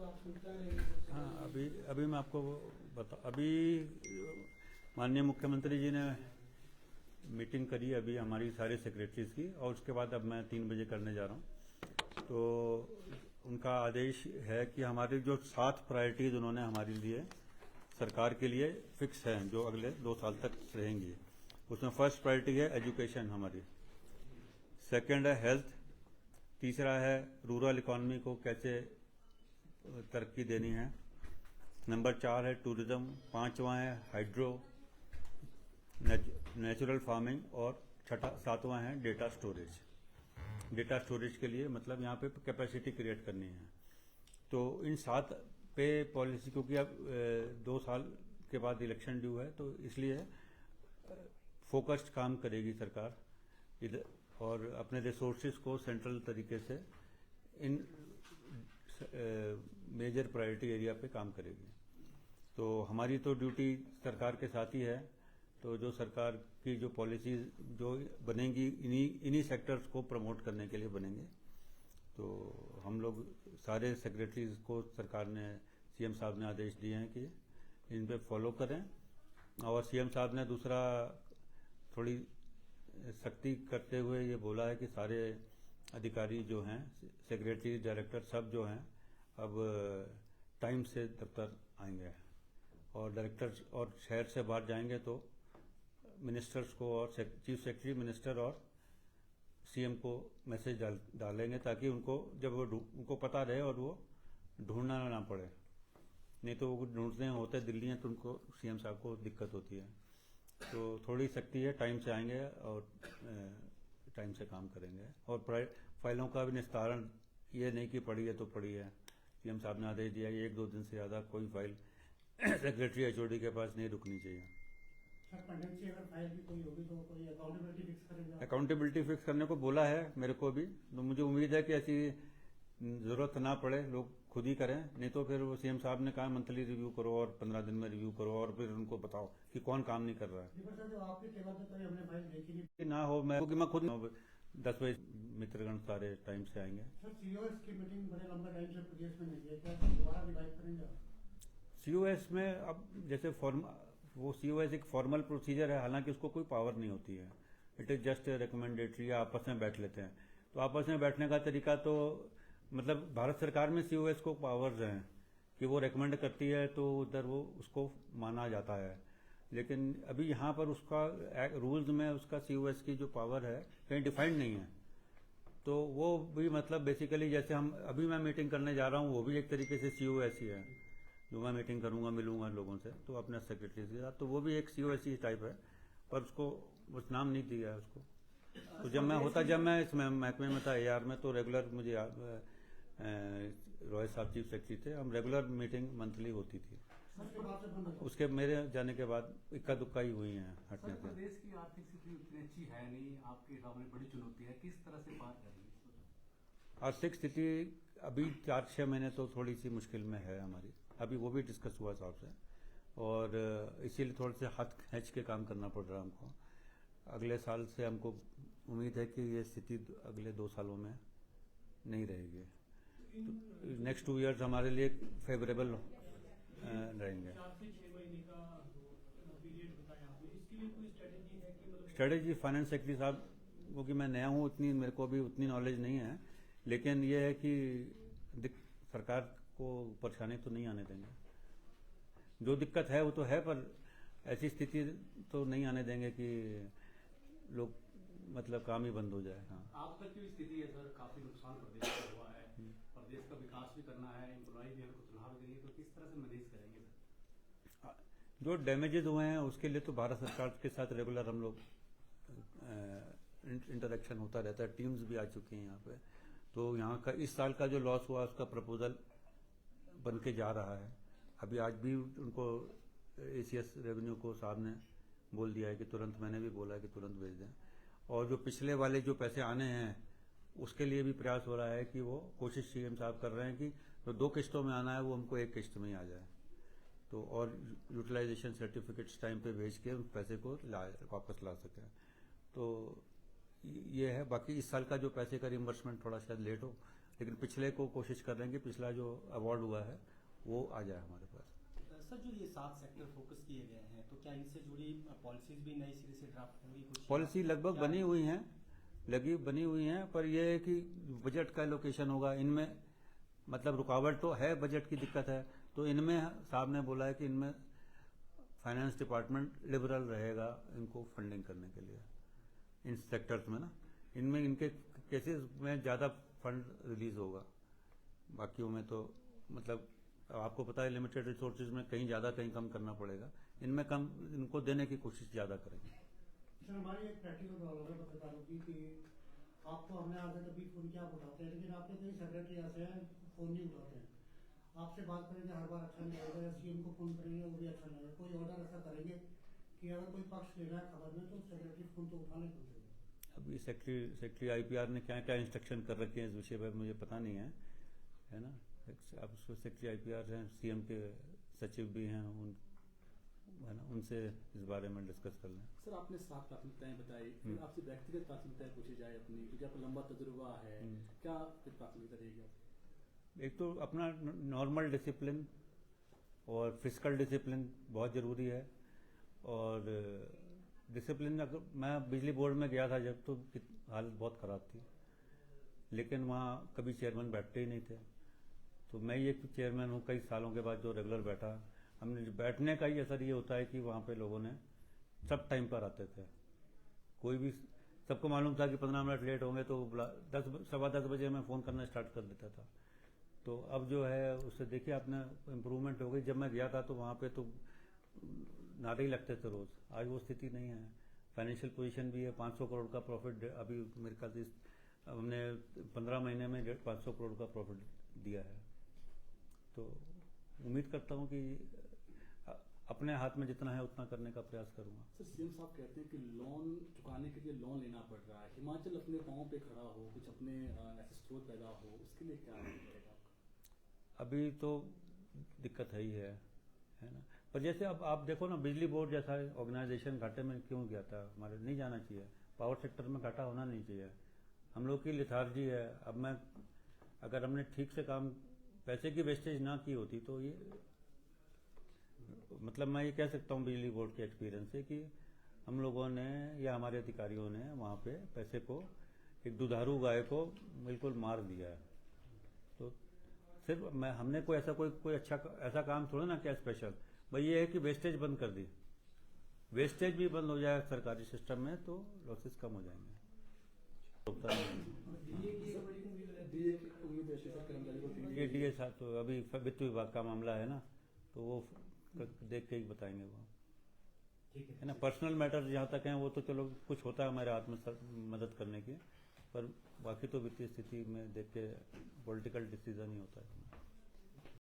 तो आप सुनते रहेंगे। हाँ, अभी मैं आपको अभी माननीय मुख्यमंत्री जी ने मीटिंग करी अभी हमारी सारे सेक्रेटरीज की, और उसके बाद अब मैं 3 बजे करने जा रहा हूँ। तो उनका आदेश है कि हमारी जो 7 प्रायोरिटीज उन्होंने हमारे लिए सरकार के लिए फिक्स हैं, जो अगले 2 साल तक रहेंगी। उसमें फर्स्ट प्रायोरिटी है एजुकेशन हमारी, सेकंड है हेल्थ, तीसरा है रूरल इकोनॉमी को कैसे तरक्की देनी है, नंबर 4 है टूरिज्म, 5वां है हाइड्रो नेचुरल फार्मिंग, और 7वां है डेटा स्टोरेज। डेटा स्टोरेज के लिए मतलब यहाँ पे कैपेसिटी क्रिएट करनी है। तो इन 7 पे पॉलिसी, क्योंकि अब 2 साल के बाद इलेक्शन ड्यू है, तो इसलिए फोकस्ड काम करेगी सरकार इधर, और अपने रिसोर्सेज को सेंट्रल तरीके से इन मेजर प्रायोरिटी एरिया पे काम करेगी। तो हमारी तो ड्यूटी सरकार के साथ ही है। तो जो सरकार की जो पॉलिसी जो बनेंगी इन्हीं सेक्टर्स को प्रमोट करने के लिए बनेंगे। तो हम लोग सारे सेक्रेटरीज को सरकार ने, सीएम साहब ने आदेश दिए हैं कि इन पे फॉलो करें। और सीएम साहब ने दूसरा थोड़ी सख्ती करते हुए ये बोला है कि सारे अधिकारी जो हैं, सेक्रेटरी, डायरेक्टर, सब जो हैं अब टाइम से दफ्तर आएंगे, और डायरेक्टर्स और शहर से बाहर जाएंगे तो मिनिस्टर्स को और चीफ सेक्रेटरी, मिनिस्टर और सीएम को मैसेज डालेंगे, ताकि उनको जब वो उनको पता रहे और वो ढूंढना ना पड़े। नहीं तो वो ढूंढते होते दिल्ली हैं तो उनको सीएम साहब को दिक्कत होती है। तो थोड़ी सख्ती है, टाइम से आएंगे और टाइम से काम करेंगे। और फाइलों का भी निस्तारण, ये नहीं कि पड़ी है तो पड़ी है। सीएम साहब ने आदेश दिया कि 1-2 दिन से ज़्यादा कोई फाइल सेक्रेटरी एचओडी के पास नहीं रुकनी चाहिए। अगर फाइल की कोई होगी तो कोई अकाउंटेबिलिटी फिक्स करेगा? अकाउंटेबिलिटी फिक्स करने को बोला है मेरे को भी, तो मुझे उम्मीद है कि ऐसी जरूरत ना पड़े, लोग खुद ही करें। नहीं तो फिर वो सीएम साहब ने कहा मंथली रिव्यू करो और 15 दिन में रिव्यू करो, और फिर उनको बताओ कि कौन काम नहीं कर रहा है। जो आपके टेबल पे कोई हमने फाइल देखी नहीं ना हो, मैं क्योंकि मैं खुद 10 बजे मित्रगण सारे टाइम से आएंगे। सर, सीओएस की मीटिंग बड़े लंबे टाइम से प्रदेश में नहीं है, क्या दोबारा रिवाइव करेंगे आप? सीओएस में अब जैसे वो सीओएस एक फॉर्मल प्रोसीजर है, हालांकि उसको कोई पावर नहीं होती है। इट इज जस्ट रिकमेंडेटरी, आपस में बैठ लेते हैं। तो आपस में बैठने का तरीका तो मतलब भारत सरकार में सीओएस को पावर्स हैं कि वो रेकमेंड करती है तो उधर वो उसको माना जाता है। लेकिन अभी यहाँ पर उसका रूल्स में उसका सीओएस की जो पावर है कहीं डिफाइंड नहीं है। तो वो भी मतलब बेसिकली जैसे हम अभी मैं मीटिंग करने जा रहा हूँ, वो भी एक तरीके से सीओएस ही है। जो मैं मीटिंग करूंगा, मिलूंगा लोगों से, तो अपने सेक्रेटरी के साथ, तो वो भी एक सीओएस ही टाइप है, पर उसको उस नाम नहीं दिया है उसको। तो जब मैं इस महकमे में था एआर में, तो रेगुलर मुझे रॉय साहब चीफ सेक्रेटरी थे, हम रेगुलर मीटिंग मंथली होती थी। उसके मेरे जाने के बाद इक्का दुक्का ही हुई हैं हटने से। प्रदेश की आर्थिक स्थिति उतनी अच्छी है नहीं, आपके सामने बड़ी चुनौती है, किस तरह से पार करेंगे? आर्थिक स्थिति अभी 4-6 महीने तो थोड़ी सी मुश्किल में है हमारी, अभी वो भी डिस्कस हुआ साहब से, और इसीलिए थोड़े से हाथ खींच के काम करना पड़ रहा है हमको। अगले साल से हमको उम्मीद है कि ये स्थिति अगले 2 सालों में नहीं रहेगी। तो नेक्स्ट 2 इयर्स हमारे लिए फेवरेबल रहेंगे। 4 से 6 महीने का पीरियड बताया आपने, इसके लिए कोई स्ट्रेटेजी है कि मतलब? स्ट्रेटेजी फाइनेंस सेक्रेटरी साहब, क्योंकि मैं नया हूँ, उतनी मेरे को अभी उतनी नॉलेज नहीं है, लेकिन ये है कि सरकार को परेशानी तो नहीं आने देंगे। जो दिक्कत है वो तो है, पर ऐसी स्थिति तो नहीं आने देंगे कि लोग मतलब काम ही बंद हो जाए। हाँ, आप तक की स्थिति है सर, काफी नुकसान प्रदेश का हुआ है, प्रदेश का विकास भी करना है, एम्प्लॉय भी हमको तनख्वाह देंगे, तो किस तरह से मैनेज करेंगे सर? जो डैमेजेस हुए हैं उसके लिए तो भारत सरकार के साथ रेगुलर हम लोग इंटरेक्शन होता रहता है, टीम्स भी आ चुकी हैं यहाँ पे। तो यहाँ का इस साल का जो लॉस हुआ उसका प्रपोजल बन के जा रहा है। अभी आज भी उनको एसीएस रेवेन्यू को साहब ने बोल दिया है कि तुरंत, मैंने भी बोला है कि तुरंत भेज दें। और जो पिछले वाले जो पैसे आने हैं उसके लिए भी प्रयास हो रहा है कि वो कोशिश सीएम साहब कर रहे हैं कि जो 2 किस्तों में आना है वो हमको 1 किस्त में ही आ जाए। तो और यूटिलाइजेशन सर्टिफिकेट्स टाइम पे भेज के उस पैसे को वापस ला सकें। तो ये है। बाकी इस साल का जो पैसे का रिम्बर्समेंट थोड़ा शायद लेट हो, लेकिन पिछले को कोशिश कर रहे हैं कि पिछला जो अवार्ड हुआ है वो आ जाए हमारे पास। सर, जो ये 7 सेक्टर फोकस किए गए हैं, तो क्या इनसे जुड़ी पॉलिसीज भी नई सिरे से ड्राफ्ट होंगी? कुछ पॉलिसी लगभग क्या- बनी हुई हैं, पर यह है कि बजट का एलोकेशन होगा इनमें, मतलब रुकावट तो है, बजट की दिक्कत है। तो इनमें साहब ने बोला है कि इनमें फाइनेंस डिपार्टमेंट लिबरल रहेगा इनको फंडिंग करने के लिए, इन सेक्टर्स में ना, इनमें इनके केसेस में ज़्यादा फंड रिलीज होगा। बाकियों में तो मतलब आपको पता है लिमिटेड रिसोर्सेज में कहीं ज़्यादा कहीं कम करना पड़ेगा, इनमें कम इनको देने की कोशिश ज़्यादा करेंगे। सर, हमारी एक प्रैक्टिकल प्रॉब्लम है पत्रकारों की कि आपको हमने आगे कभी फोन किया आप उठाते हैं, लेकिन आपके कई सेक्रेटरी ऐसे हैं फोन नहीं उठाते हैं। आपसे बात करेंगे हर बार अच्छा नहीं लगेगा, या सीएम को फोन करेंगे वो भी अच्छा नहीं लगेगा। कोई ऑर्डर ऐसा करेंगे कि अगर कोई पक्ष लेना है खबर में तो सेक्रेटरी फोन तो उठाने को चाहिए। अभी सेक्रेटरी आईपीआर ने क्या क्या इंस्ट्रक्शन कर रखे हैं इस विषय पर मुझे पता नहीं है ना। अब सेक्रेटरी आईपीआर हैं, सीएम के सचिव भी हैं, है ना, उनसे इस बारे में डिस्कस कर लें। सर, आपने 7 प्राथमिकताएं बताई, फिर आपसे व्यक्तिगत प्राथमिकताएं पूछी जाए अपनी, क्योंकि आपका लंबा तजुर्बा है, क्या फिर प्राथमिकता रहेगी आपकी? एक तो अपना नॉर्मल डिसिप्लिन और फिजिकल डिसिप्लिन बहुत ज़रूरी है। और डिसिप्लिन, अगर मैं बिजली बोर्ड में गया था जब, तो हालत बहुत ख़राब थी, लेकिन वहाँ कभी चेयरमैन बैठते ही नहीं थे। तो मैं ही एक चेयरमैन हूँ कई सालों के बाद जो रेगुलर बैठा। हमने बैठने का ही असर ये होता है कि वहाँ पे लोगों ने सब टाइम पर आते थे। कोई भी, सबको मालूम था कि 15 मिनट लेट होंगे तो 10 बजे मैं फ़ोन करना स्टार्ट कर देता था। तो अब जो है उससे देखिए आपने इम्प्रूवमेंट हो गई। जब मैं गया था तो वहाँ पे तो नारे ही लगते थे रोज़, आज वो स्थिति नहीं है। फाइनेंशियल पोजीशन भी है, 500 करोड़ का प्रॉफिट अभी मेरे ख्याल से हमने 15 महीने में 500 करोड़ का प्रॉफिट दिया है। तो उम्मीद करता हूँ कि अपने हाथ में जितना है उतना करने का प्रयास करूँगा। सर, सीएम साहब कहते हैं कि लोन चुकाने के लिए लोन लेना पड़ रहा है, हिमाचल अपने पाँव पे खड़ा हो, कुछ अपने ऐसे स्रोत पैदा हो, उसके लिए क्या रहेगा आपका? अभी तो दिक्कत है ही है ना। पर जैसे अब आप देखो ना, बिजली बोर्ड जैसा ऑर्गेनाइजेशन घाटे में क्यों गया था? हमारे नहीं जाना चाहिए, पावर सेक्टर में घाटा होना नहीं चाहिए। हम लोग की लिथार्जी है। अब अगर हमने ठीक से काम, पैसे की वेस्टेज ना की होती तो ये, मतलब मैं ये कह सकता हूँ बिजली बोर्ड के एक्सपीरियंस से कि हम लोगों ने या हमारे अधिकारियों ने वहाँ पे पैसे को, एक दुधारू गाय को बिल्कुल मार दिया है। तो सिर्फ हमने कोई अच्छा ऐसा काम थोड़ा ना किया स्पेशल। भाई ये है कि वेस्टेज बंद कर दी, वेस्टेज भी बंद हो जाए सरकारी सिस्टम में तो लॉसेस कम हो जाएंगे। ये डीए साहब तो अभी वित्त विभाग का मामला है ना, तो वो देख के ही बताएंगे वो, है ना। पर्सनल मैटर जहाँ तक हैं वो तो चलो कुछ होता है हमारे हाथ में मदद करने की, पर बाकी तो वित्तीय स्थिति में देख के पॉलिटिकल डिसीजन ही होता है।